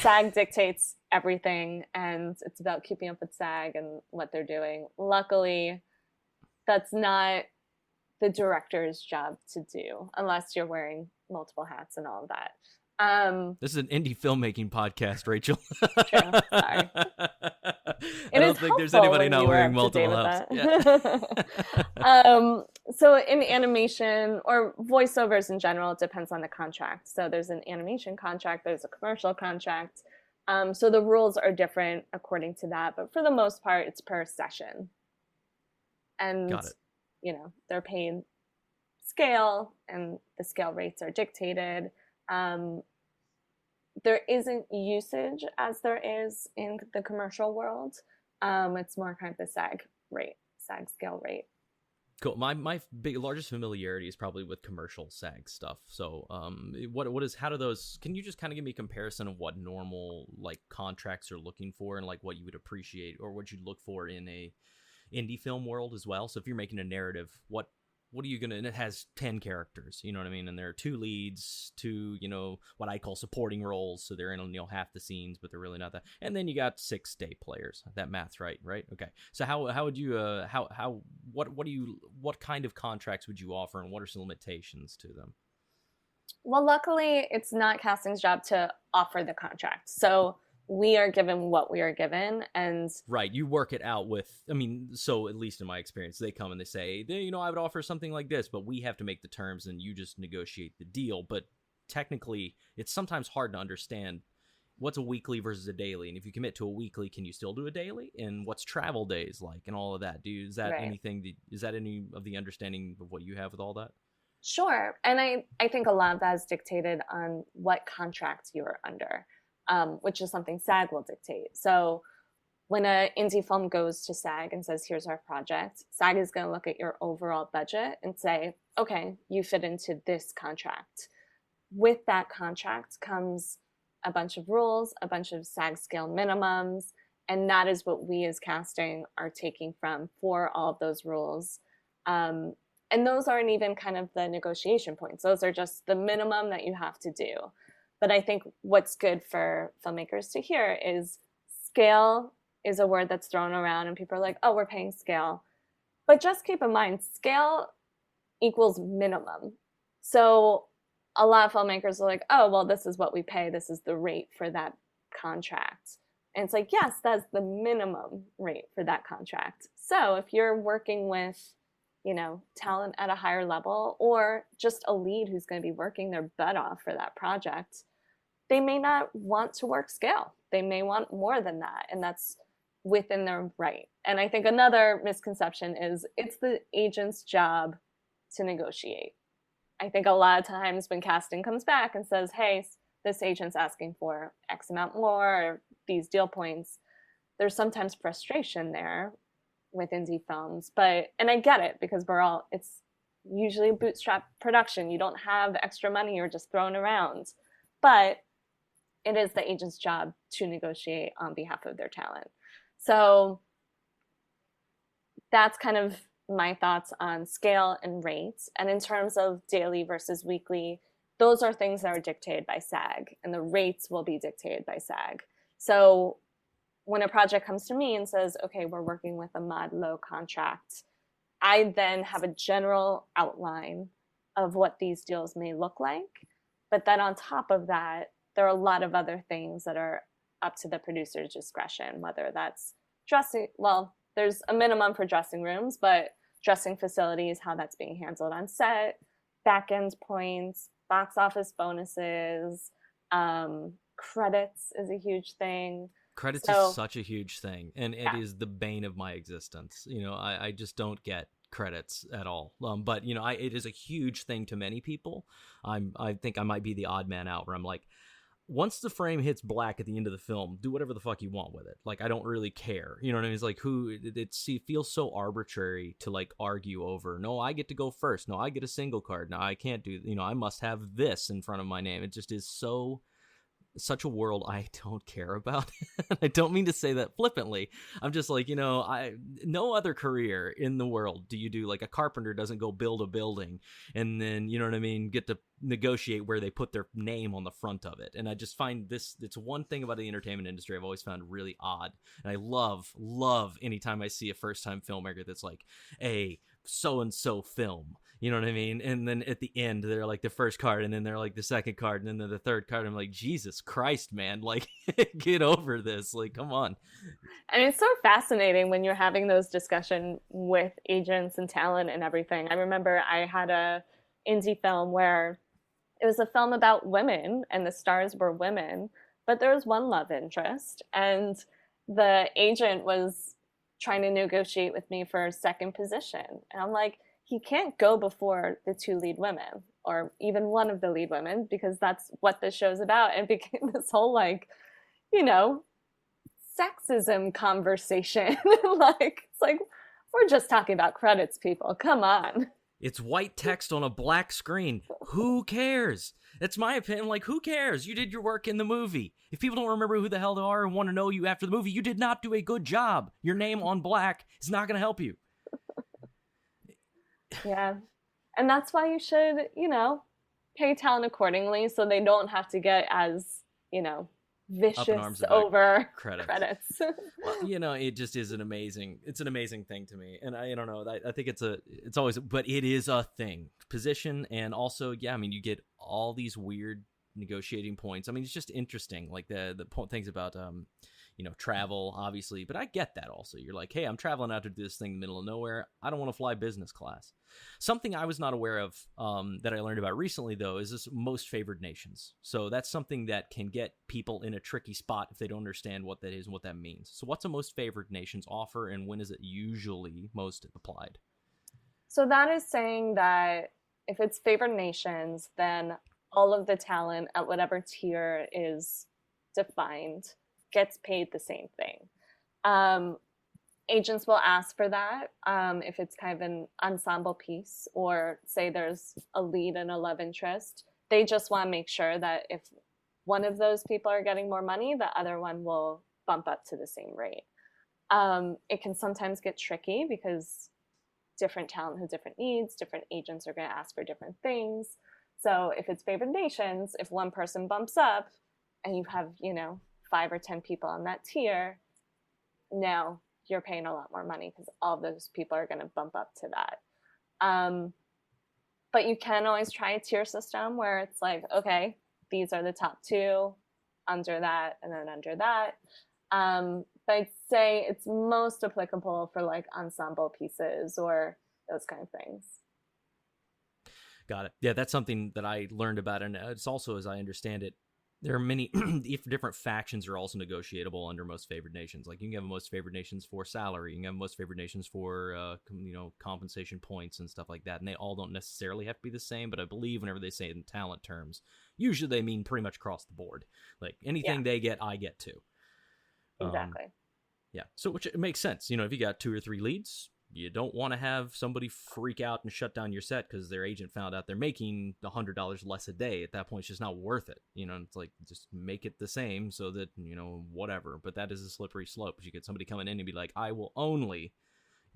SAG dictates everything, and it's about keeping up with SAG and what they're doing. Luckily, that's not the director's job to do, unless you're wearing multiple hats and all of that. This is an indie filmmaking podcast, Rachel. True. Sorry. I don't think there's anybody not wearing multiple hats. Yeah. So in animation or voiceovers in general, it depends on the contract. So there's an animation contract, there's a commercial contract. So the rules are different according to that, but for the most part, it's per session. And, Got it. They're paid scale, and the scale rates are dictated. There isn't usage as there is in the commercial world. It's more kind of the SAG scale rate. Cool. My largest familiarity is probably with commercial SAG stuff. So, how do those? Can you just kind of give me a comparison of what normal like contracts are looking for, and like what you would appreciate or what you'd look for in a indie film world as well? So, if you're making a narrative, what are you gonna? And it has 10 characters, you know what I mean? And there are 2 leads, 2 what I call supporting roles, so they're in half the scenes, but they're really not that. And then you got 6 day players. That math's right? Okay. So how would you what kind of contracts would you offer, and what are some limitations to them? Well, luckily, it's not casting's job to offer the contract. So we are given what we are given. And Right, you work it out with, I mean, so at least in my experience, they come and they say, you know, I would offer something like this, but we have to make the terms and you just negotiate the deal. But technically, it's sometimes hard to understand what's a weekly versus a daily. And if you commit to a weekly, can you still do a daily? And what's travel days like and all of that? Is that right. is that any of the understanding of what you have with all that? Sure. And I think a lot of that is dictated on what contract you're under, which is something SAG will dictate. So when an indie film goes to SAG and says, here's our project, SAG is going to look at your overall budget and say, okay, you fit into this contract. With that contract comes a bunch of rules, a bunch of SAG scale minimums, and that is what we as casting are taking from for all of those rules. And those aren't even kind of the negotiation points. Those are just the minimum that you have to do. But I think what's good for filmmakers to hear is scale is a word that's thrown around and people are like, oh, we're paying scale. But just keep in mind, scale equals minimum. So a lot of filmmakers are like, oh, well, this is what we pay. This is the rate for that contract. And it's like, yes, that's the minimum rate for that contract. So if you're working with, you know, talent at a higher level or just a lead who's going to be working their butt off for that project, they may not want to work scale. They may want more than that. And that's within their right. And I think another misconception is it's the agent's job to negotiate. I think a lot of times when casting comes back and says, hey, this agent's asking for X amount more, or these deal points, there's sometimes frustration there with indie films. And I get it because it's usually a bootstrap production. You don't have extra money you're just throwing around. But it is the agent's job to negotiate on behalf of their talent. So that's kind of my thoughts on scale and rates. And in terms of daily versus weekly, those are things that are dictated by SAG, and the rates will be dictated by SAG. So when a project comes to me and says, okay, we're working with a mod low contract, I then have a general outline of what these deals may look like. But then on top of that, there are a lot of other things that are up to the producer's discretion, whether that's dressing, well, there's a minimum for dressing rooms, but dressing facilities, how that's being handled on set, back end points, box office bonuses, credits is a huge thing. Credits is such a huge thing, and it is the bane of my existence. You know, I just don't get credits at all. But you know, it is a huge thing to many people. I think I might be the odd man out where I'm like, once the frame hits black at the end of the film, do whatever the fuck you want with it. Like, I don't really care. You know what I mean? It's like, it feels so arbitrary to like argue over, no, I get to go first. No, I get a single card. No, I can't do, you know, I must have this in front of my name. It just is such a world I don't care about. I don't mean to say that flippantly. I'm just like, you know, no other career in the world do you do, like a carpenter doesn't go build a building and then, you know what I mean, get to negotiate where they put their name on the front of it. And I just find it's one thing about the entertainment industry I've always found really odd. And I love anytime I see a first-time filmmaker that's like, a so-and-so film, you know what I mean? And then at the end, they're like the first card, and then they're like the second card, and then they're the third card. I'm like, Jesus Christ, man, like, get over this. Like, come on. And it's so fascinating when you're having those discussions with agents and talent and everything. I remember I had a indie film where it was a film about women, and the stars were women, but there was one love interest, and the agent was trying to negotiate with me for a second position. And I'm like, he can't go before the two lead women or even one of the lead women, because that's what this show's about. And it became this whole, like, you know, sexism conversation. Like, it's like, we're just talking about credits, people. Come on. It's white text on a black screen. Who cares? That's my opinion. Like, who cares? You did your work in the movie. If people don't remember who the hell they are and want to know you after the movie, you did not do a good job. Your name on black is not going to help you. Yeah. And that's why you should, you know, pay talent accordingly so they don't have to get as, you know, vicious over credits. Well, you know, it just is it's an amazing thing to me. And I don't know, I think it's always, but it is a thing. Position, and also, yeah, I mean, you get all these weird negotiating points. I mean, it's just interesting, like the things about travel, obviously, but I get that also. You're like, hey, I'm traveling out to do this thing in the middle of nowhere. I don't want to fly business class. Something I was not aware of that I learned about recently, though, is this most favored nations. So that's something that can get people in a tricky spot if they don't understand what that is and what that means. So what's a most favored nations offer, and when is it usually most applied? So that is saying that if it's favored nations, then all of the talent at whatever tier is defined gets paid the same thing. Agents will ask for that if it's kind of an ensemble piece, or say there's a lead and a love interest. They just want to make sure that if one of those people are getting more money, the other one will bump up to the same rate. It can sometimes get tricky because different talent has different needs, different agents are going to ask for different things. So if it's favored nations, if one person bumps up and you have, 5 or 10 people on that tier, now you're paying a lot more money because all of those people are going to bump up to that. But you can always try a tier system where it's like, okay, these are the top 2, under that, and then under that. But I'd say it's most applicable for like ensemble pieces or those kind of things. Got it. Yeah, that's something that I learned about, and it's also, as I understand it, there are many different factions are also negotiable under most favored nations. Like you can have most favored nations for salary, you can have most favored nations for compensation points and stuff like that, and they all don't necessarily have to be the same. But I believe whenever they say it in talent terms, usually they mean pretty much across the board. Like anything they get, I get too. Exactly. Yeah. So which it makes sense. If you got 2 or 3 leads, you don't want to have somebody freak out and shut down your set because their agent found out they're making $100 less a day. At that point, it's just not worth it. It's like, just make it the same so that, whatever. But that is a slippery slope. You get somebody coming in and be like, I will only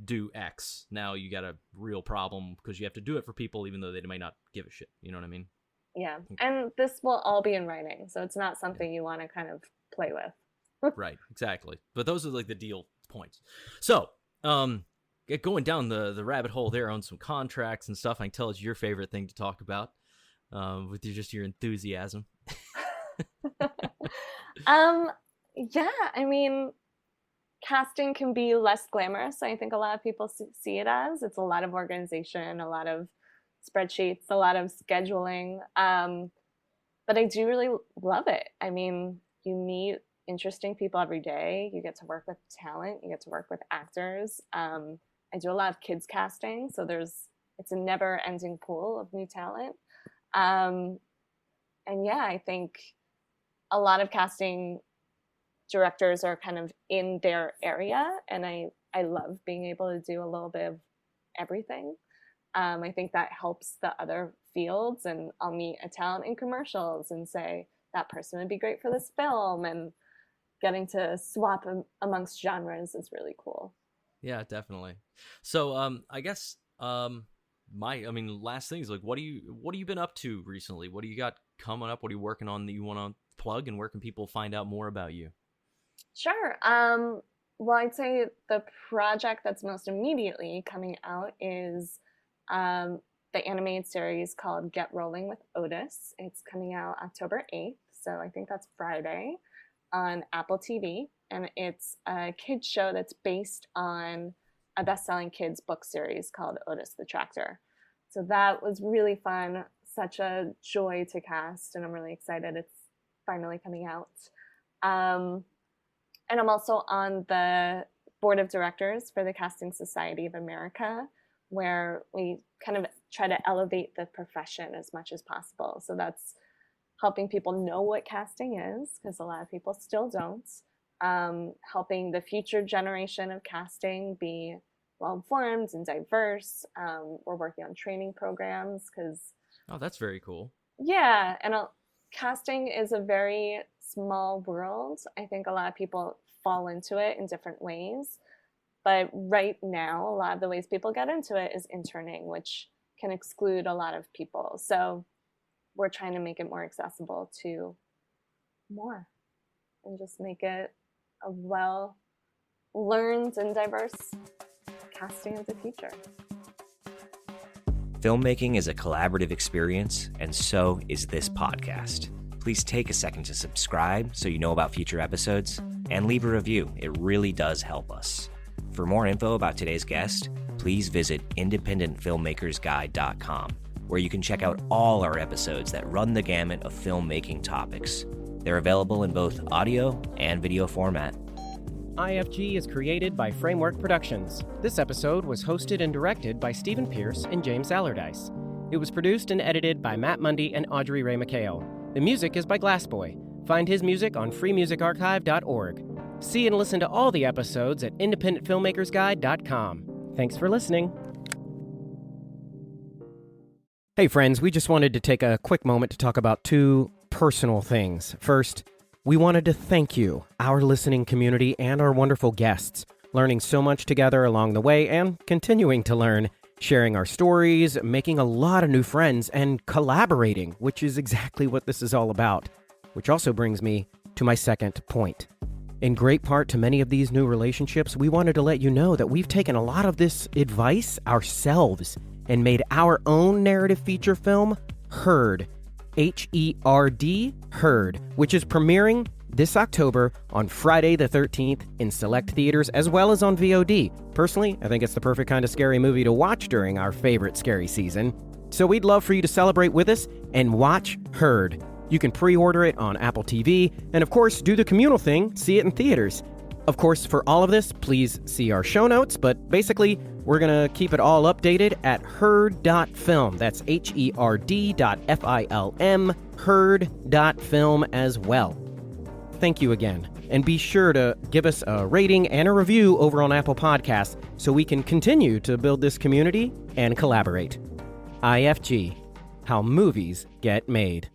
do X. Now you got a real problem because you have to do it for people even though they may not give a shit. You know what I mean? Yeah. And this will all be in writing. So it's not something you want to kind of play with. Right, exactly. But those are like the deal points. So, going down the rabbit hole there on some contracts and stuff, I can tell it's your favorite thing to talk about with your enthusiasm. Yeah, I mean, casting can be less glamorous. I think a lot of people see it as. It's a lot of organization, a lot of spreadsheets, a lot of scheduling. But I do really love it. I mean, you meet interesting people every day. You get to work with talent. You get to work with actors. I do a lot of kids casting, so it's a never-ending pool of new talent. And yeah, I think a lot of casting directors are kind of in their area, and I love being able to do a little bit of everything. I think that helps the other fields, and I'll meet a talent in commercials and say that person would be great for this film, and getting to swap amongst genres is really cool. Yeah, definitely. So, I guess last thing is like, what have you been up to recently? What do you got coming up? What are you working on that you want to plug, and where can people find out more about you? Sure. Well, I'd say the project that's most immediately coming out is the animated series called Get Rolling with Otis. It's coming out October 8th, so I think that's Friday, on Apple TV. And it's a kids show that's based on a best-selling kids book series called Otis the Tractor. So that was really fun, such a joy to cast, and I'm really excited it's finally coming out. And I'm also on the board of directors for the Casting Society of America, where we kind of try to elevate the profession as much as possible. So that's helping people know what casting is, because a lot of people still don't. Helping the future generation of casting be well-informed and diverse. We're working on training programs because... Oh, that's very cool. Yeah, and casting is a very small world. I think a lot of people fall into it in different ways. But right now, a lot of the ways people get into it is interning, which can exclude a lot of people. So we're trying to make it more accessible to more and just make it a well-learned and diverse casting of the future. Filmmaking is a collaborative experience, and so is this podcast. Please take a second to subscribe so you know about future episodes, and leave a review. It really does help us. For more info about today's guest, please visit independentfilmmakersguide.com, where you can check out all our episodes that run the gamut of filmmaking topics. They're available in both audio and video format. IFG is created by Framework Productions. This episode was hosted and directed by Stephen Pierce and James Allardyce. It was produced and edited by Matt Mundy and Audrey Ray McHale. The music is by Glassboy. Find his music on freemusicarchive.org. See and listen to all the episodes at independentfilmmakersguide.com. Thanks for listening. Hey friends, we just wanted to take a quick moment to talk about two personal things. First, we wanted to thank you, our listening community, and our wonderful guests, learning so much together along the way and continuing to learn, sharing our stories, making a lot of new friends, and collaborating, which is exactly what this is all about. Which also brings me to my second point. In great part to many of these new relationships, we wanted to let you know that we've taken a lot of this advice ourselves and made our own narrative feature film, Herd. H-E-R-D, Herd, which is premiering this October on Friday the 13th in select theaters as well as on VOD. Personally, I think it's the perfect kind of scary movie to watch during our favorite scary season. So we'd love for you to celebrate with us and watch Herd. You can pre-order it on Apple TV and, of course, do the communal thing, see it in theaters. Of course, for all of this, please see our show notes, but basically, we're going to keep it all updated at herd.film. That's herd.film, herd.film as well. Thank you again, and be sure to give us a rating and a review over on Apple Podcasts so we can continue to build this community and collaborate. IFG, how movies get made.